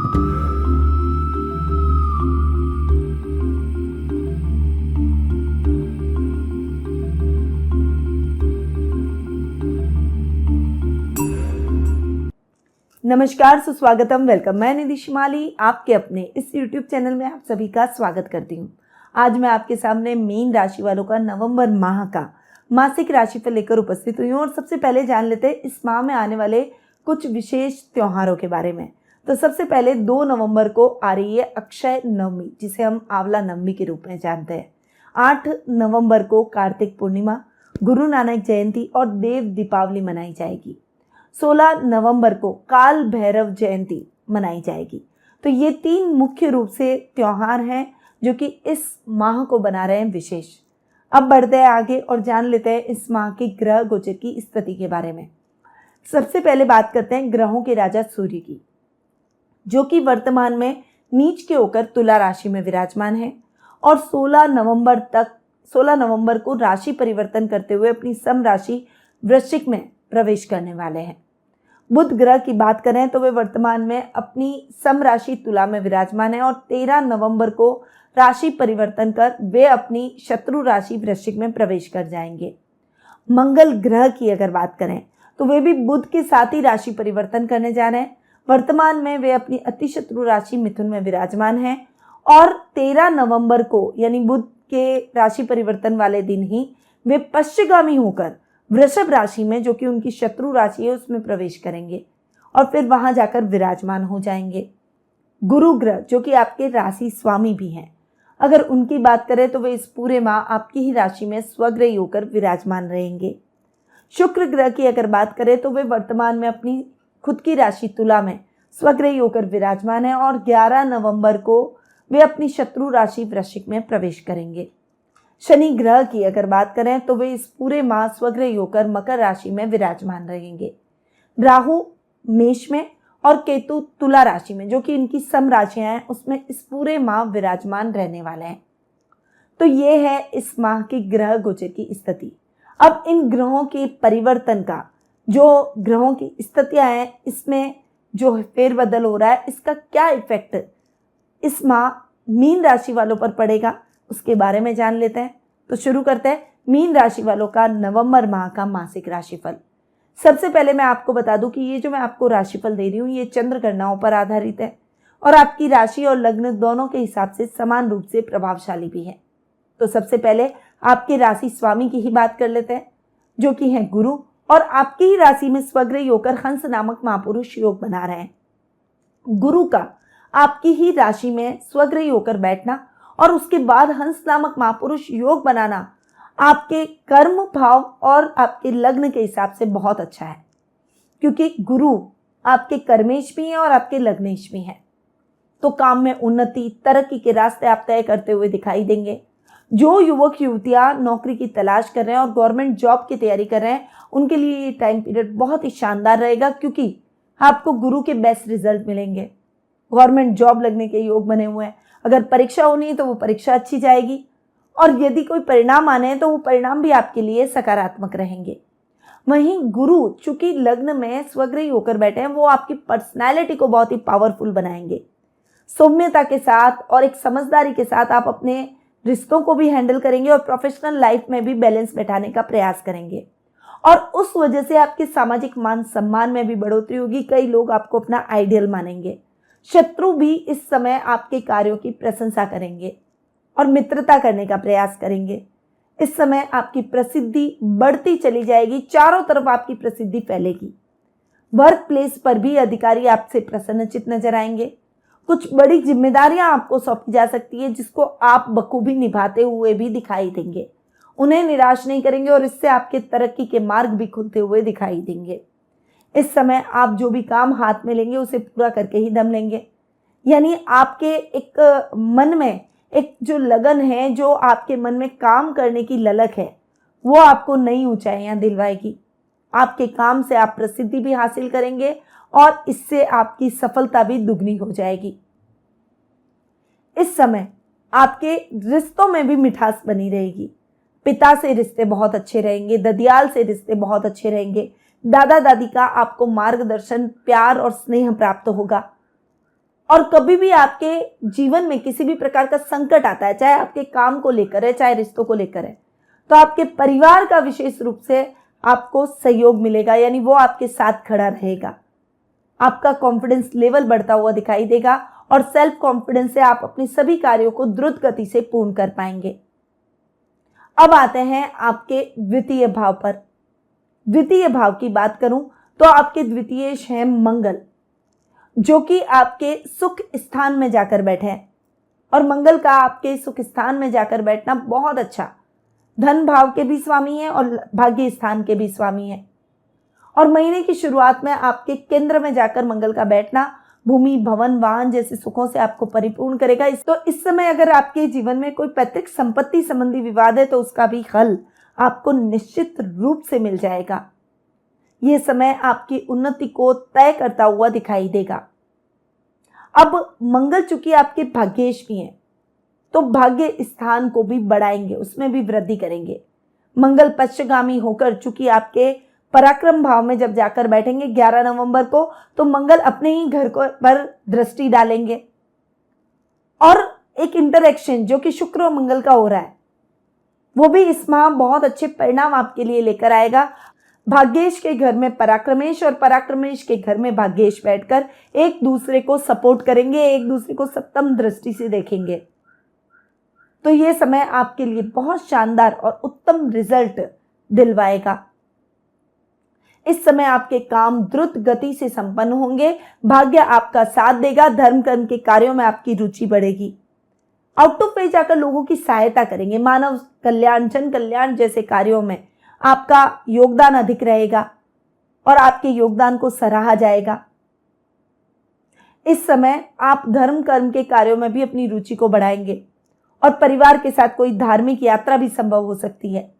नमस्कार, सुस्वागतम, वेलकम। मैं निधि शिमाली आपके अपने इस YouTube चैनल में आप सभी का स्वागत करती हूँ। आज मैं आपके सामने मीन राशि वालों का नवंबर माह का मासिक राशिफल लेकर उपस्थित हुई हूँ। और सबसे पहले जान लेते हैं इस माह में आने वाले कुछ विशेष त्योहारों के बारे में। तो सबसे पहले 2 नवंबर को आ रही है अक्षय नवमी, जिसे हम आंवला नवमी के रूप में जानते हैं। 8 नवंबर को कार्तिक पूर्णिमा, गुरु नानक जयंती और देव दीपावली मनाई जाएगी। 16 नवंबर को काल भैरव जयंती मनाई जाएगी। तो ये 3 मुख्य रूप से त्योहार हैं जो कि इस माह को बना रहे हैं विशेष। अब बढ़ते हैं आगे और जान लेते हैं इस माह के ग्रह गोचर की स्थिति के बारे में। सबसे पहले बात करते हैं ग्रहों के राजा सूर्य की, जो कि वर्तमान में नीच के होकर तुला राशि में विराजमान है और 16 नवंबर को राशि परिवर्तन करते हुए अपनी सम राशि वृश्चिक में प्रवेश करने वाले हैं। बुध ग्रह की बात करें तो वे वर्तमान में अपनी सम राशि तुला में विराजमान है और 13 नवंबर को राशि परिवर्तन कर वे अपनी शत्रु राशि वृश्चिक में प्रवेश कर जाएंगे। मंगल ग्रह की अगर बात करें तो वे भी बुध के साथ ही राशि परिवर्तन करने जा रहे हैं। वर्तमान में वे अपनी अति शत्रु राशि मिथुन में विराजमान है और 13 नवंबर को यानी बुध के राशि परिवर्तन वाले दिन ही वे पश्चिमगामी होकर वृषभ राशि में, जो कि उनकी शत्रु राशि है, उसमें प्रवेश करेंगे और फिर वहां जाकर विराजमान हो जाएंगे। गुरु ग्रह, जो कि आपके राशि स्वामी भी हैं, अगर उनकी बात करें तो वे इस पूरे माह आपकी ही राशि में स्वग्रही होकर विराजमान रहेंगे। शुक्र ग्रह की अगर बात करें तो वे वर्तमान में अपनी खुद की राशि तुला में स्वग्रही होकर विराजमान है और 11 नवंबर को वे अपनी शत्रु राशि वृश्चिक में प्रवेश करेंगे। शनि ग्रह की अगर बात करें तो वे इस पूरे माह स्वग्रही होकर मकर राशि में विराजमान रहेंगे। राहु मेष में और केतु तुला राशि में, जो कि इनकी सम राशियां हैं, उसमें इस पूरे माह विराजमान रहने वाले हैं। तो ये है इस माह की ग्रह गोचर की स्थिति। अब इन ग्रहों के परिवर्तन का, जो ग्रहों की स्थितियां हैं, इसमें जो फेरबदल हो रहा है, इसका क्या इफेक्ट इस माह मीन राशि वालों पर पड़ेगा, उसके बारे में जान लेते हैं। तो शुरू करते हैं मीन राशि वालों का नवंबर माह का मासिक राशिफल। सबसे पहले मैं आपको बता दूं कि ये जो मैं आपको राशिफल दे रही हूँ, ये चंद्र गणनाओं पर आधारित है और आपकी राशि और लग्न दोनों के हिसाब से समान रूप से प्रभावशाली भी है। तो सबसे पहले आपके राशि स्वामी की ही बात कर लेते हैं, जो कि है गुरु, और आपकी ही राशि में स्वग्रही होकर हंस नामक महापुरुष योग बना रहे हैं। गुरु का आपकी ही राशि में स्वग्रही होकर बैठना और उसके बाद हंस नामक महापुरुष योग बनाना आपके कर्म भाव और आपके लग्न के हिसाब से बहुत अच्छा है, क्योंकि गुरु आपके कर्मेश भी हैं और आपके लग्नेश भी हैं। तो काम में उन्नति, तरक्की के रास्ते आप तय करते हुए दिखाई देंगे। जो युवक युवतियां नौकरी की तलाश कर रहे हैं और गवर्नमेंट जॉब की तैयारी कर रहे हैं, उनके लिए ये टाइम पीरियड बहुत ही शानदार रहेगा, क्योंकि आपको गुरु के बेस्ट रिजल्ट मिलेंगे। गवर्नमेंट जॉब लगने के योग बने हुए हैं। अगर परीक्षा होनी है तो वो परीक्षा अच्छी जाएगी और यदि कोई परिणाम आने हैं तो वो परिणाम भी आपके लिए सकारात्मक रहेंगे। वहीं गुरु चूंकि लग्न में स्वग्रही होकर बैठे हैं, वो आपकी पर्सनैलिटी को बहुत ही पावरफुल बनाएंगे। सौम्यता के साथ और एक समझदारी के साथ आप अपने रिश्तों को भी हैंडल करेंगे और प्रोफेशनल लाइफ में भी बैलेंस बैठाने का प्रयास करेंगे और उस वजह से आपके सामाजिक मान सम्मान में भी बढ़ोतरी होगी। कई लोग आपको अपना आइडियल मानेंगे। शत्रु भी इस समय आपके कार्यों की प्रशंसा करेंगे और मित्रता करने का प्रयास करेंगे। इस समय आपकी प्रसिद्धि बढ़ती चली जाएगी, चारों तरफ आपकी प्रसिद्धि फैलेगी। वर्क प्लेस पर भी अधिकारी आपसे प्रसन्नचित्त नजर आएंगे। कुछ बड़ी जिम्मेदारियां आपको सौंपी जा सकती है, जिसको आप बखूबी निभाते हुए भी दिखाई देंगे। उन्हें निराश नहीं करेंगे और इससे आपके तरक्की के मार्ग भी खुलते हुए दिखाई देंगे। इस समय आप जो भी काम हाथ में लेंगे उसे पूरा करके ही दम लेंगे। यानी आपके एक मन में एक जो लगन है, जो आपके मन में काम करने की ललक है, वो आपको नई ऊंचाइयां दिलवाएगी। आपके काम से आप प्रसिद्धि भी हासिल करेंगे और इससे आपकी सफलता भी दुगनी हो जाएगी। इस समय आपके रिश्तों में भी मिठास बनी रहेगी। पिता से रिश्ते बहुत अच्छे रहेंगे, ददियाल से रिश्ते बहुत अच्छे रहेंगे। दादा दादी का आपको मार्गदर्शन, प्यार और स्नेह प्राप्त होगा। और कभी भी आपके जीवन में किसी भी प्रकार का संकट आता है, चाहे आपके काम को लेकर है, चाहे रिश्तों को लेकर है, तो आपके परिवार का विशेष रूप से आपको सहयोग मिलेगा, यानी वो आपके साथ खड़ा रहेगा। आपका कॉन्फिडेंस लेवल बढ़ता हुआ दिखाई देगा और सेल्फ कॉन्फिडेंस से आप अपने सभी कार्यों को द्रुत गति से पूर्ण कर पाएंगे। अब आते हैं आपके द्वितीय भाव पर। द्वितीय भाव की बात करूं तो आपके द्वितीयेश हैं मंगल, जो कि आपके सुख स्थान में जाकर बैठे हैं। और मंगल का आपके सुख स्थान में जाकर बैठना बहुत अच्छा, धन भाव के भी स्वामी है और भाग्य स्थान के भी स्वामी है। और महीने की शुरुआत में आपके केंद्र में जाकर मंगल का बैठना भूमि, भवन, वाहन जैसे सुखों से आपको परिपूर्ण करेगा। तो इस समय अगर आपके जीवन में कोई पैतृक संपत्ति संबंधी विवाद है तो उसका भी हल आपको निश्चित रूप से मिल जाएगा। ये समय आपकी उन्नति को तय करता हुआ दिखाई देगा। अब मंगल चूंकि आपके भाग्येश भी हैं, तो भाग्य स्थान को भी बढ़ाएंगे, उसमें भी वृद्धि करेंगे। मंगल पश्चिमगामी होकर चूंकि आपके पराक्रम भाव में जब जाकर बैठेंगे 11 नवंबर को, तो मंगल अपने ही घर पर दृष्टि डालेंगे और एक इंटरेक्शन जो कि शुक्र और मंगल का हो रहा है, वो भी इस माह बहुत अच्छे परिणाम आपके लिए लेकर आएगा। भाग्येश के घर में पराक्रमेश और पराक्रमेश के घर में भाग्येश बैठकर एक दूसरे को सपोर्ट करेंगे, एक दूसरे को सप्तम दृष्टि से देखेंगे। तो ये समय आपके लिए बहुत शानदार और उत्तम रिजल्ट दिलवाएगा। इस समय आपके काम द्रुत गति से संपन्न होंगे, भाग्य आपका साथ देगा, धर्म कर्म के कार्यों में आपकी रुचि बढ़ेगी। आउट ऑफ वे जाकर लोगों की सहायता करेंगे, मानव कल्याण, जन कल्याण जैसे कार्यों में आपका योगदान अधिक रहेगा और आपके योगदान को सराहा जाएगा। इस समय आप धर्म कर्म के कार्यों में भी अपनी रुचि को बढ़ाएंगे और परिवार के साथ कोई धार्मिक यात्रा भी संभव हो सकती है,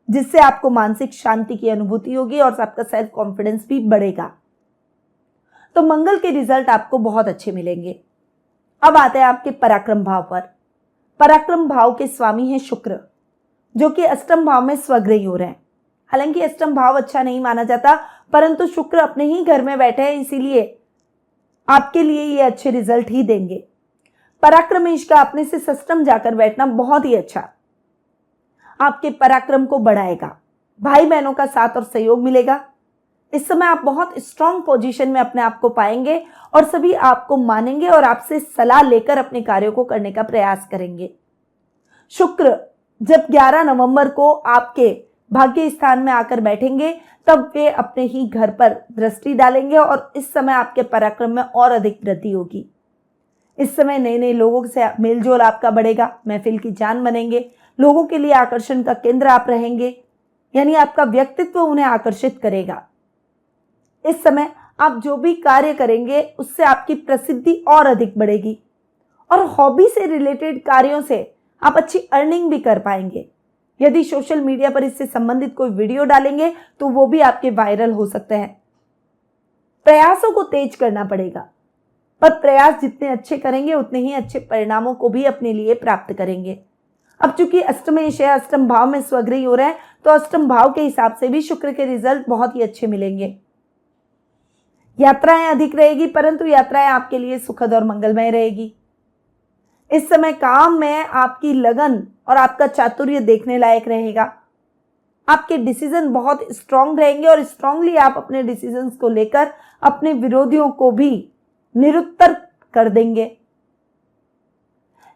जिससे आपको मानसिक शांति की अनुभूति होगी और आपका सेल्फ कॉन्फिडेंस भी बढ़ेगा। तो मंगल के रिजल्ट आपको बहुत अच्छे मिलेंगे। अब आते हैं आपके पराक्रम भाव पर। पराक्रम भाव के स्वामी हैं शुक्र, जो कि अष्टम भाव में स्वग्रही हो रहे हैं। हालांकि अष्टम भाव अच्छा नहीं माना जाता, परंतु शुक्र अपने ही घर में बैठे हैं, इसीलिए आपके लिए ये अच्छे रिजल्ट ही देंगे। पराक्रमेश का अपने से षष्टम जाकर बैठना बहुत ही अच्छा, आपके पराक्रम को बढ़ाएगा। भाई बहनों का साथ और सहयोग मिलेगा। इस समय आप बहुत स्ट्रांग पोजीशन में अपने आप को पाएंगे और सभी आपको मानेंगे और आपसे सलाह लेकर अपने कार्यों को करने का प्रयास करेंगे। शुक्र जब 11 नवंबर को आपके भाग्य स्थान में आकर बैठेंगे, तब वे अपने ही घर पर दृष्टि डालेंगे और इस समय आपके पराक्रम में और अधिक वृद्धि होगी। इस समय नए नए लोगों से मेलजोल आपका बढ़ेगा, महफिल की जान बनेंगे, लोगों के लिए आकर्षण का केंद्र आप रहेंगे, यानी आपका व्यक्तित्व उन्हें आकर्षित करेगा। इस समय आप जो भी कार्य करेंगे उससे आपकी प्रसिद्धि और अधिक बढ़ेगी और हॉबी से रिलेटेड कार्यों से आप अच्छी अर्निंग भी कर पाएंगे। यदि सोशल मीडिया पर इससे संबंधित कोई वीडियो डालेंगे तो वो भी आपके वायरल हो सकते हैं। प्रयासों को तेज करना पड़ेगा, पर प्रयास जितने अच्छे करेंगे उतने ही अच्छे परिणामों को भी अपने लिए प्राप्त करेंगे। अब चूंकि अष्टमेश है, अष्टम भाव में स्वग्रही हो रहे हैं, तो अष्टम भाव के हिसाब से भी शुक्र के रिजल्ट बहुत ही अच्छे मिलेंगे। यात्राएं अधिक रहेगी, परंतु यात्राएं आपके लिए सुखद और मंगलमय रहेगी। इस समय काम में आपकी लगन और आपका चातुर्य देखने लायक रहेगा। आपके डिसीजन बहुत स्ट्रांग रहेंगे और स्ट्रांगली आप अपने डिसीजंस को लेकर अपने विरोधियों को भी निरुत्तर कर देंगे।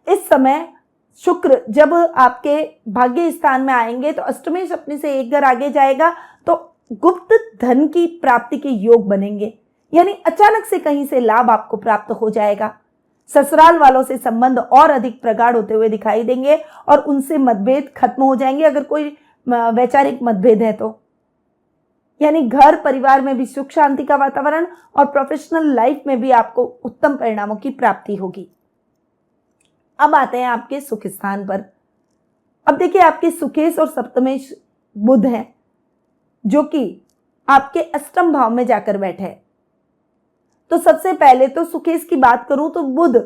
इस समय शुक्र जब आपके भाग्य स्थान में आएंगे तो अष्टमेश अपने से एक घर आगे जाएगा, तो गुप्त धन की प्राप्ति के योग बनेंगे, यानी अचानक से कहीं से लाभ आपको प्राप्त हो जाएगा। ससुराल वालों से संबंध और अधिक प्रगाढ़ होते हुए दिखाई देंगे और उनसे मतभेद खत्म हो जाएंगे, अगर कोई वैचारिक मतभेद है तो। यानी घर परिवार में भी सुख शांति का वातावरण और प्रोफेशनल लाइफ में भी आपको उत्तम परिणामों की प्राप्ति होगी। अब आते हैं आपके सुख स्थान पर। अब देखिए आपके सुखेश और सप्तमेश बुध हैं, जो कि आपके अष्टम भाव में जाकर बैठे हैं। तो सबसे पहले तो सुखेश की बात करूं तो बुध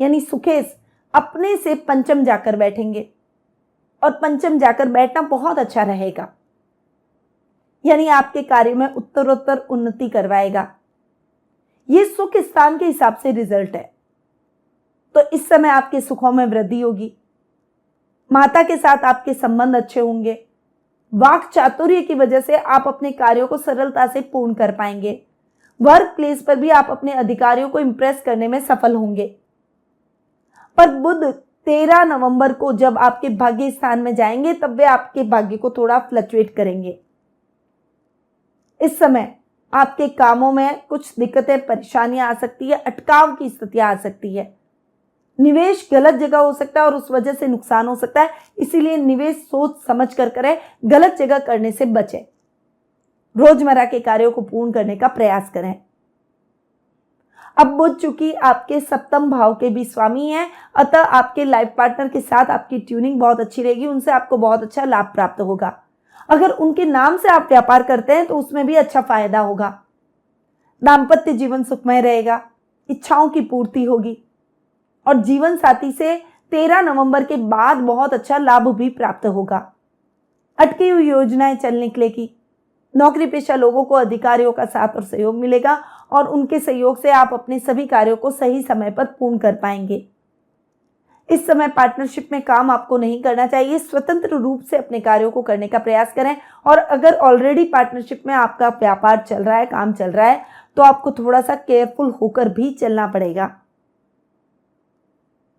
यानी सुखेश अपने से पंचम जाकर बैठेंगे और पंचम जाकर बैठना बहुत अच्छा रहेगा, यानी आपके कार्य में उत्तरोत्तर उन्नति करवाएगा। ये सुख स्थान के हिसाब से रिजल्ट है। तो इस समय आपके सुखों में वृद्धि होगी, माता के साथ आपके संबंध अच्छे होंगे, वाक चातुर्य की वजह से आप अपने कार्यों को सरलता से पूर्ण कर पाएंगे। वर्क प्लेस पर भी आप अपने अधिकारियों को इंप्रेस करने में सफल होंगे। पर बुध 13 नवंबर को जब आपके भाग्य स्थान में जाएंगे तब वे आपके भाग्य को थोड़ा फ्लक्चुएट करेंगे। इस समय आपके कामों में कुछ दिक्कतें, परेशानियां आ सकती है, अटकाव की स्थितियां आ सकती है, निवेश गलत जगह हो सकता है और उस वजह से नुकसान हो सकता है। इसीलिए निवेश सोच समझ कर करें, गलत जगह करने से बचें। रोजमर्रा के कार्यों को पूर्ण करने का प्रयास करें। अब बुध चूंकि आपके सप्तम भाव के भी स्वामी हैं, अतः आपके लाइफ पार्टनर के साथ आपकी ट्यूनिंग बहुत अच्छी रहेगी, उनसे आपको बहुत अच्छा लाभ प्राप्त होगा। अगर उनके नाम से आप व्यापार करते हैं तो उसमें भी अच्छा फायदा होगा। दाम्पत्य जीवन सुखमय रहेगा, इच्छाओं की पूर्ति होगी और जीवन साथी से 13 नवंबर के बाद बहुत अच्छा लाभ भी प्राप्त होगा। अटकी हुई योजनाएं चल निकलेगी। नौकरी पेशा लोगों को अधिकारियों का साथ और सहयोग मिलेगा और उनके सहयोग से आप अपने सभी कार्यों को सही समय पर पूर्ण कर पाएंगे। इस समय पार्टनरशिप में काम आपको नहीं करना चाहिए, स्वतंत्र रूप से अपने कार्यों को करने का प्रयास करें। और अगर ऑलरेडी पार्टनरशिप में आपका व्यापार चल रहा है, काम चल रहा है, तो आपको थोड़ा सा केयरफुल होकर भी चलना पड़ेगा।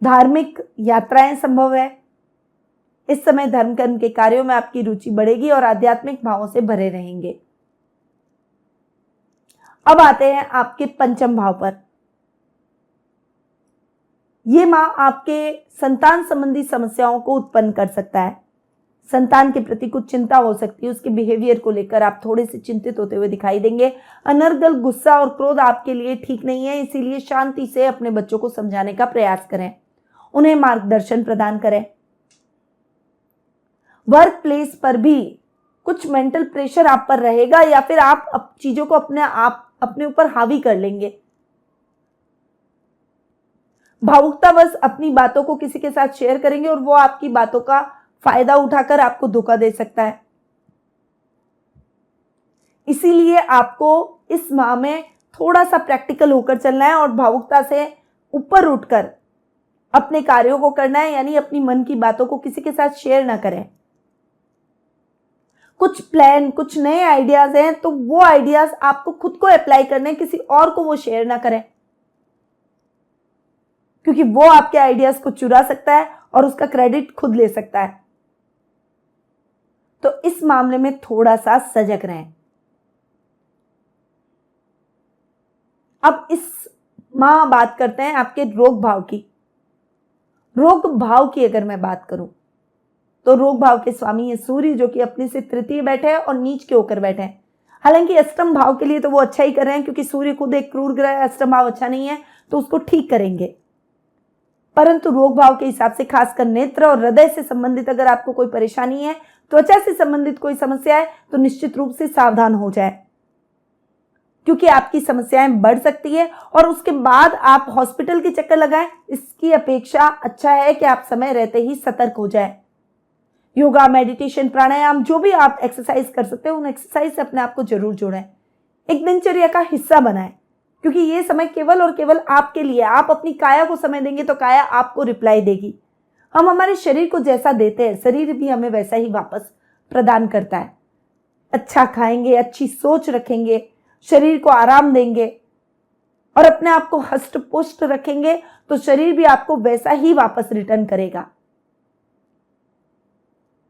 धार्मिक यात्राएं संभव है। इस समय धर्म कर्म के कार्यों में आपकी रुचि बढ़ेगी और आध्यात्मिक भावों से भरे रहेंगे। अब आते हैं आपके पंचम भाव पर। ये माह आपके संतान संबंधी समस्याओं को उत्पन्न कर सकता है। संतान के प्रति कुछ चिंता हो सकती है, उसके बिहेवियर को लेकर आप थोड़े से चिंतित होते हुए दिखाई देंगे। अनर्गल गुस्सा और क्रोध आपके लिए ठीक नहीं है, इसीलिए शांति से अपने बच्चों को समझाने का प्रयास करें, उन्हें मार्गदर्शन प्रदान करें। वर्क प्लेस पर भी कुछ मेंटल प्रेशर आप पर रहेगा या फिर आप चीजों को अपने ऊपर हावी कर लेंगे। भावुकतावश अपनी बातों को किसी के साथ शेयर करेंगे और वो आपकी बातों का फायदा उठाकर आपको धोखा दे सकता है। इसीलिए आपको इस माह में थोड़ा सा प्रैक्टिकल होकर चलना है और भावुकता से ऊपर उठकर अपने कार्यों को करना है, यानी अपनी मन की बातों को किसी के साथ शेयर ना करें। कुछ प्लान, कुछ नए आइडियाज हैं तो वो आइडियाज आपको खुद को अप्लाई करने, किसी और को वो शेयर ना करें, क्योंकि वो आपके आइडियाज को चुरा सकता है और उसका क्रेडिट खुद ले सकता है। तो इस मामले में थोड़ा सा सजग रहें। अब इस माह बात करते हैं आपके रोग भाव की। रोग भाव की अगर मैं बात करूं तो रोग भाव के स्वामी है सूर्य, जो कि अपने से तृतीय बैठे हैं और नीच के होकर बैठे हैं। हालांकि अष्टम भाव के लिए तो वो अच्छा ही कर रहे हैं, क्योंकि सूर्य खुद एक क्रूर ग्रह है, अष्टम भाव अच्छा नहीं है तो उसको ठीक करेंगे। परंतु रोग भाव के हिसाब से खासकर नेत्र और हृदय से संबंधित अगर आपको कोई परेशानी है, त्वचा से संबंधित कोई समस्या है, तो निश्चित रूप से सावधान हो जाए, क्योंकि आपकी समस्याएं बढ़ सकती है और उसके बाद आप हॉस्पिटल के चक्कर लगाएं। इसकी अपेक्षा अच्छा है कि आप समय रहते ही सतर्क हो जाए। योगा, मेडिटेशन, प्राणायाम, जो भी आप एक्सरसाइज कर सकते हैं उन एक्सरसाइज से अपने आप को जरूर जोड़ें, एक दिनचर्या का हिस्सा बनाएं, क्योंकि ये समय केवल और केवल आपके लिए। आप अपनी काया को समय देंगे तो काया आपको रिप्लाई देगी। हम हमारे शरीर को जैसा देते हैं, शरीर भी हमें वैसा ही वापस प्रदान करता है। अच्छा खाएंगे, अच्छी सोच रखेंगे, शरीर को आराम देंगे और अपने आप को हष्ट पुष्ट रखेंगे तो शरीर भी आपको वैसा ही वापस रिटर्न करेगा।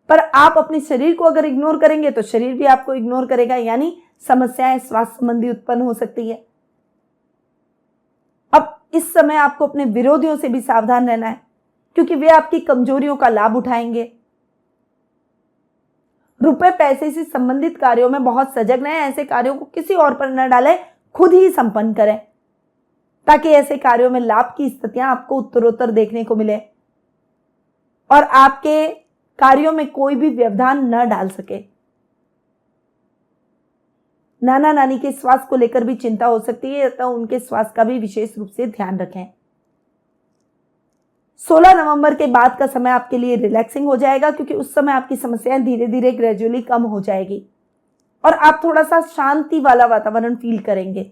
पर आप अपने शरीर को अगर इग्नोर करेंगे तो शरीर भी आपको इग्नोर करेगा, यानी समस्याएं स्वास्थ्य संबंधी उत्पन्न हो सकती है। अब इस समय आपको अपने विरोधियों से भी सावधान रहना है, क्योंकि वे आपकी कमजोरियों का लाभ उठाएंगे। रुपए पैसे से संबंधित कार्यों में बहुत सजग रहें। ऐसे कार्यों को किसी और पर न डालें, खुद ही संपन्न करें, ताकि ऐसे कार्यों में लाभ की स्थितियां आपको उत्तरोत्तर देखने को मिले और आपके कार्यों में कोई भी व्यवधान न डाल सके। नाना नानी के स्वास्थ्य को लेकर भी चिंता हो सकती है, तो उनके स्वास्थ्य का भी विशेष रूप से ध्यान रखें। 16 नवंबर के बाद का समय आपके लिए रिलैक्सिंग हो जाएगा, क्योंकि उस समय आपकी समस्याएं धीरे धीरे ग्रेजुअली कम हो जाएगी और आप थोड़ा सा शांति वाला वातावरण फील करेंगे।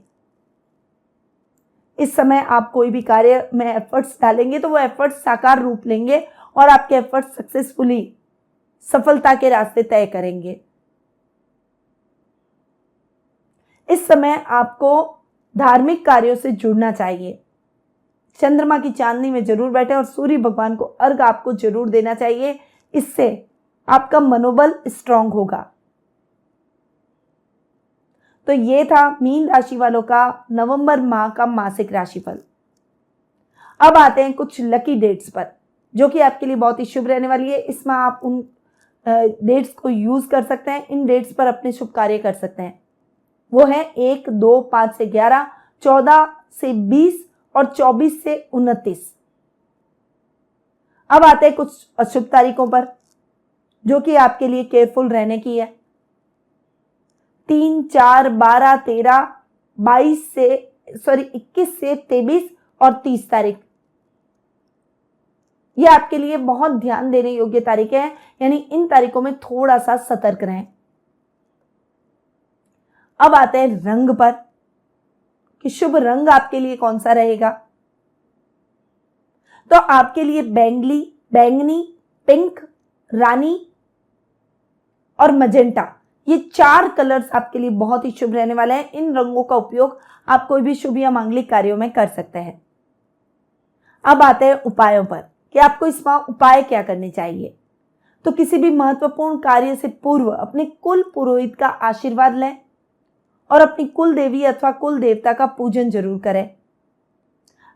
इस समय आप कोई भी कार्य में एफर्ट्स डालेंगे तो वो एफर्ट्स साकार रूप लेंगे और आपके एफर्ट्स सक्सेसफुली सफलता के रास्ते तय करेंगे। इस समय आपको धार्मिक कार्यों से जुड़ना चाहिए। चंद्रमा की चांदनी में जरूर बैठे और सूर्य भगवान को अर्घ आपको जरूर देना चाहिए। इससे आपका मनोबल स्ट्रांग होगा। तो ये था मीन राशि वालों का नवंबर माह का मासिक राशिफल। अब आते हैं कुछ लकी डेट्स पर, जो कि आपके लिए बहुत ही शुभ रहने वाली है। इस माह आप उन डेट्स को यूज कर सकते हैं, इन डेट्स पर अपने शुभ कार्य कर सकते हैं। वो है 1, 2, 5 से 11, 14 से 20 और 24 से 29। अब आते हैं कुछ अशुभ तारीखों पर, जो कि आपके लिए केयरफुल रहने की है। 3, 4, 12, 13, 21 से 23 और 30 तारीख, ये आपके लिए बहुत ध्यान देने योग्य तारीखें हैं, यानी इन तारीखों में थोड़ा सा सतर्क रहें। अब आते हैं रंग पर कि शुभ रंग आपके लिए कौन सा रहेगा। तो आपके लिए बैंगनी, पिंक, रानी और मजेंटा, ये 4 कलर्स आपके लिए बहुत ही शुभ रहने वाले हैं। इन रंगों का उपयोग आप कोई भी शुभ या मांगलिक कार्यों में कर सकते हैं। अब आते हैं उपायों पर कि आपको इस माह उपाय क्या करने चाहिए। तो किसी भी महत्वपूर्ण कार्य से पूर्व अपने कुल पुरोहित का आशीर्वाद लें और अपनी कुल देवी अथवा कुल देवता का पूजन जरूर करें।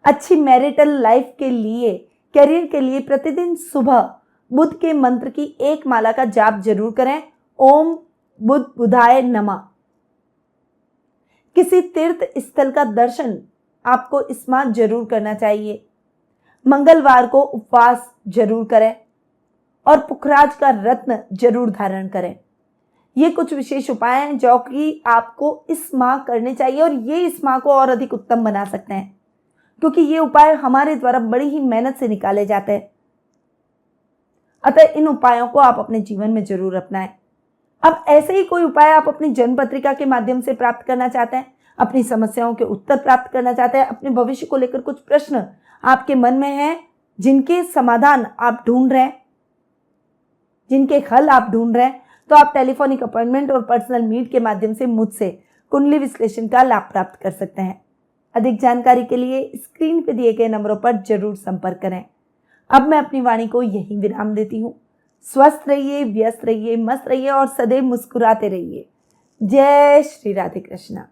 अच्छी मैरिटल लाइफ के लिए, करियर के लिए प्रतिदिन सुबह बुध के मंत्र की एक माला का जाप जरूर करें। ओम बुध बुधाय नमः। किसी तीर्थ स्थल का दर्शन आपको इस माह जरूर करना चाहिए। मंगलवार को उपवास जरूर करें और पुखराज का रत्न जरूर धारण करें। ये कुछ विशेष उपाय हैं जो कि आपको इस माह करने चाहिए और ये इस माह को और अधिक उत्तम बना सकते हैं, क्योंकि ये उपाय हमारे द्वारा बड़ी ही मेहनत से निकाले जाते हैं। अतः इन उपायों को आप अपने जीवन में जरूर अपनाएं। अब ऐसे ही कोई उपाय आप अपनी जन्म पत्रिका के माध्यम से प्राप्त करना चाहते हैं, अपनी समस्याओं के उत्तर प्राप्त करना चाहते हैं, अपने भविष्य को लेकर कुछ प्रश्न आपके मन में हैं जिनके समाधान आप ढूंढ रहे हैं, जिनके हल आप ढूंढ रहे हैं, तो आप टेलीफोनिक अपॉइंटमेंट और पर्सनल मीट के माध्यम से मुझसे कुंडली विश्लेषण का लाभ प्राप्त कर सकते हैं। अधिक जानकारी के लिए स्क्रीन पर दिए गए नंबरों पर जरूर संपर्क करें। अब मैं अपनी वाणी को यहीं विराम देती हूँ। स्वस्थ रहिए, व्यस्त रहिए, मस्त रहिए और सदैव मुस्कुराते रहिए। जय श्री राधे कृष्णा।